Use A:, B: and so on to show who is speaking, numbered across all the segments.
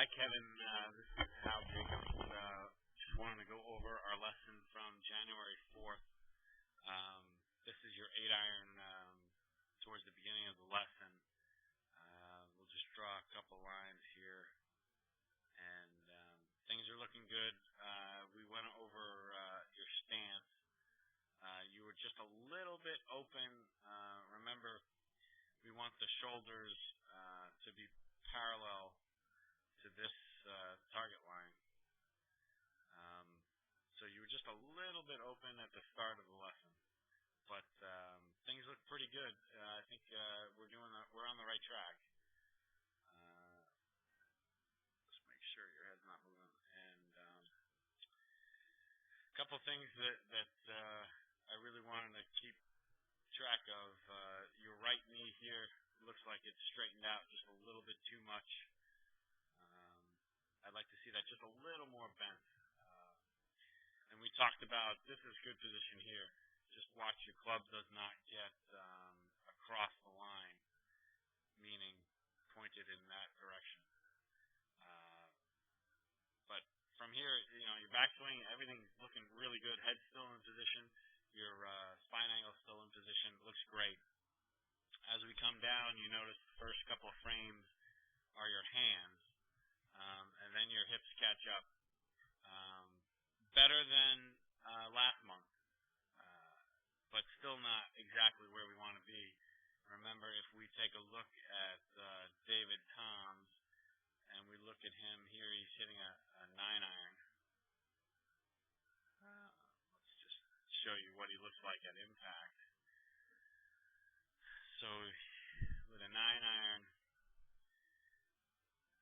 A: Hi, Kevin. This is Hal Jacobs. Just wanted to go over our lesson from January 4th. This is your 8-iron towards the beginning of the lesson. We'll just draw a couple lines here, and things are looking good. We went over your stance. You were just a little bit open. Remember, we want the shoulders to be parallel to this target line. So you were just a little bit open at the start of the lesson, but things look pretty good. I think we're on the right track. Just make sure your head's not moving. And a couple things that I really wanted to keep track of. Your right knee here looks like it's straightened out just a little bit too much. I'd like to see that just a little more bent. And we talked about this is good position here. Just watch your club does not get across the line, meaning pointed in that direction. But from here, your backswing, everything's looking really good. Head's still in position. Your spine angle still in position. Looks great. As we come down, you notice the first couple of frames are your hands. And then your hips catch up. Better than last month, but still not exactly where we want to be. Remember, if we take a look at David Toms, and we look at him here, he's hitting a 9-iron. Let's just show you what he looks like at impact. So with a 9-iron,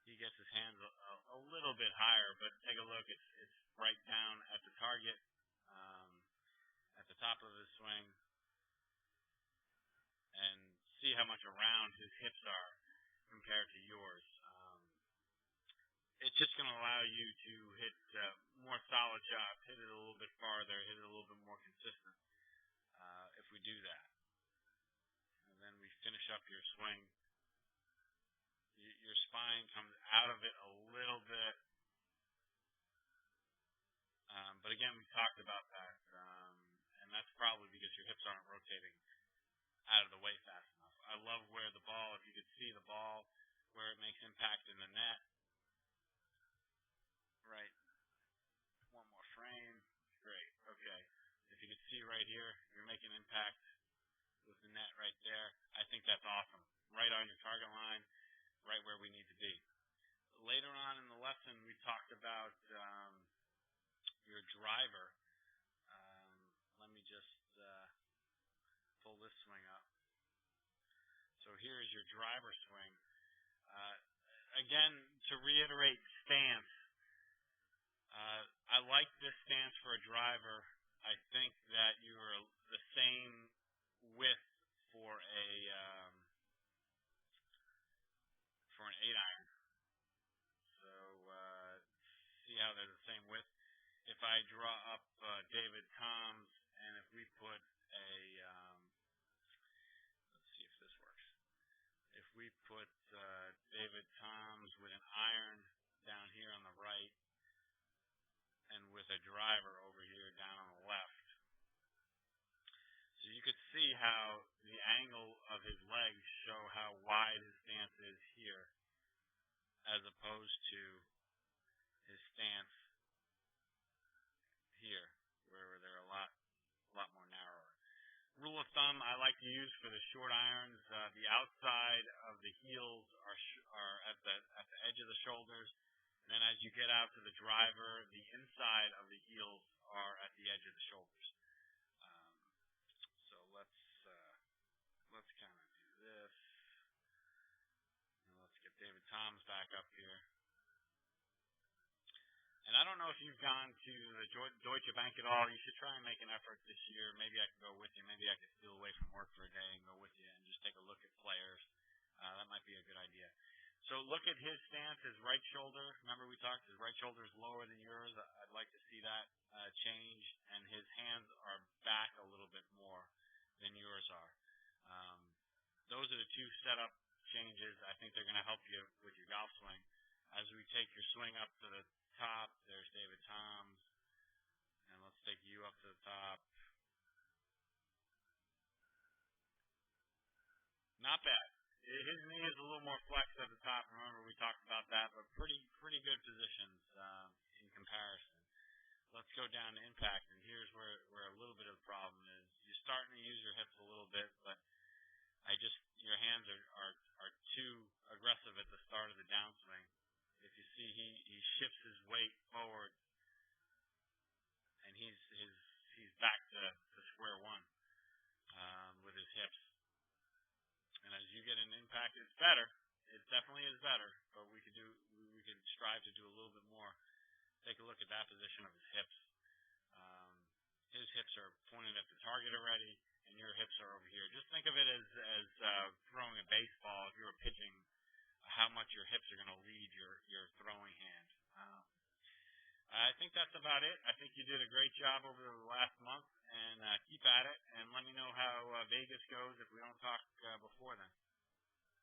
A: he gets his hands a little bit higher, but take a look. It's right down at the target, at the top of his swing, and see how much around his hips are compared to yours. It's just going to allow you to hit more solid shots, hit it a little bit farther, hit it a little bit more consistent if we do that. And then we finish up your swing. Your spine comes out of it a little bit. But again, we talked about that. And that's probably because your hips aren't rotating out of the way fast enough. I love where the ball, if you could see the ball, where it makes impact in the net. Right. One more frame. Great. Okay. If you could see right here, you're making impact with the net right there. I think that's awesome. Right on your target line. Right where we need to be. Later on in the lesson, we talked about your driver. Let me just pull this swing up. So here is your driver swing. Again, to reiterate stance, I like this stance for a driver. I think that you're the same width for an 8-iron. So see how they're the same width. If I draw up David Toms, and if we put let's see if this works. If we put David Toms with an iron down here on the right, and with a driver over here down on the left. So you could see how the angle of his legs show how wide his stance is here, as opposed to his stance here, where they're a lot more narrower. Rule of thumb I like to use for the short irons: the outside of the heels are at the edge of the shoulders. And then as you get out to the driver, the inside of the heels are at the edge of the shoulders. So let's kind of do this. And let's get David Toms back up here. And I don't know if you've gone to the Deutsche Bank at all. You should try and make an effort this year. Maybe I can go with you. Maybe I could steal away from work for a day and go with you and just take a look at players. That might be a good idea. So look at his stance, his right shoulder. Remember we talked, his right shoulder is lower than yours. I'd like to see that change. And his hands are back a little bit more than yours are. Those are the two setup changes. I think they're going to help you with your golf swing. As we take your swing up to the top, there's David Toms. And let's take you up to the top. Not bad. His knee is a little more flexed at the top. Remember, we talked about that, but pretty good positions in comparison. Let's go down to impact, and here's where a little bit of the problem is. You're starting to use your hips a little bit, but your hands are too aggressive at the start of the downswing. If you see, he shifts his weight forward, and he's back to square one with his hips. And as you get an impact, it's better. It definitely is better, but we could strive to do a little bit more. Take a look at that position of his hips. His hips are pointed at the target already, and your hips are over here. Just think of it as throwing a baseball. If you were pitching, how much your hips are going to lead your throwing hand. I think that's about it. I think you did a great job over the last month, and keep at it, and let me know how Vegas goes if we don't talk before then.